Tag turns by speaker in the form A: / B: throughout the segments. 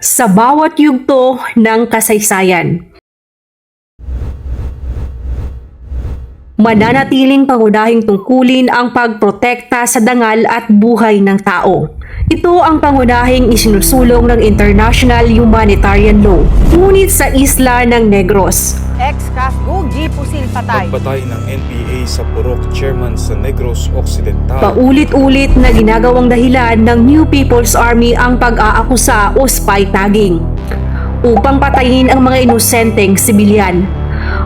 A: sa bawat yugto ng kasaysayan. Mananatiling pangunahing tungkulin ang pagprotekta sa dangal at buhay ng tao. Ito ang pangunahing isinusulong ng International Humanitarian Law. Ngunit sa isla ng Negros,
B: Ex-Kasgo, Gipusil patay.
C: Pagpatay ng NPA sa Purok Chairman sa Negros Occidental.
A: paulit-ulit na ginagawang dahilan ng New People's Army ang pag-aakusa o spy tagging upang patayin ang mga inosenteng sibilyan.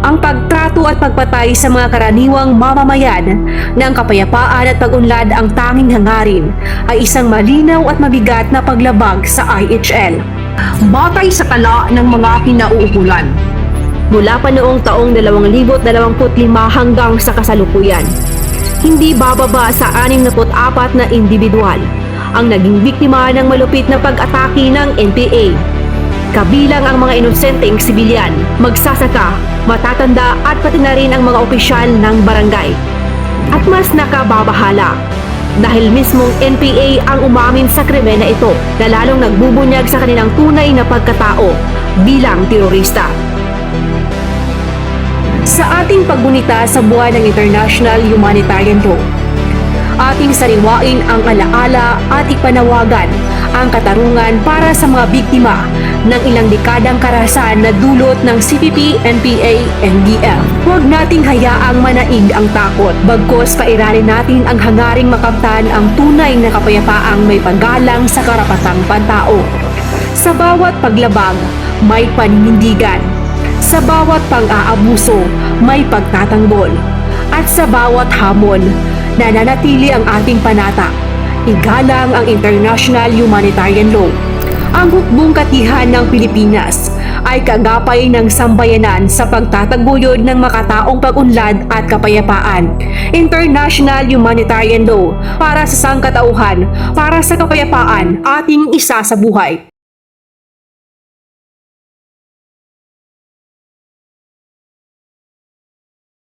A: Ang pagtrato at pagpatay sa mga karaniwang mamamayan ng kapayapaan at pag-unlad ang tanging hangarin ay isang malinaw at mabigat na paglabag sa IHL. Batay sa tala ng mga kinauukulan, mula pa noong taong 2025 hanggang sa kasalukuyan, hindi bababa sa 64 na individual ang naging biktima ng malupit na pag-atake ng NPA. Kabilang ang mga inosenteng sibilyan, magsasaka, matatanda at pati na rin ang mga opisyal ng barangay. At mas nakababahala dahil mismong NPA ang umamin sa krimen na ito na lalong nagbubunyag sa kanilang tunay na pagkatao bilang terorista. Sa ating paggunita sa buwan ng International Humanitarian Law, ating sariwain ang alaala at ipanawagan ang katarungan para sa mga biktima ng ilang dekadang karahasan na dulot ng CPP, NPA, NDF. Huwag nating hayaang manaig ang takot, bagkos pairalin natin ang hangaring makamtan ang tunay na kapayapaang may paggalang sa karapatang pantao. Sa bawat paglabag, may paninindigan. Sa bawat pang-aabuso, may pagtatanggol. At sa bawat hamon, nananatili ang ating panata. Igalang ang International Humanitarian Law. Ang hukbong katihan ng Pilipinas ay kagapay ng sambayanan sa pagtataguyod ng makataong pag-unlad at kapayapaan. International Humanitarian Law para sa sangkatauhan, para sa kapayapaan, ating isa sa buhay.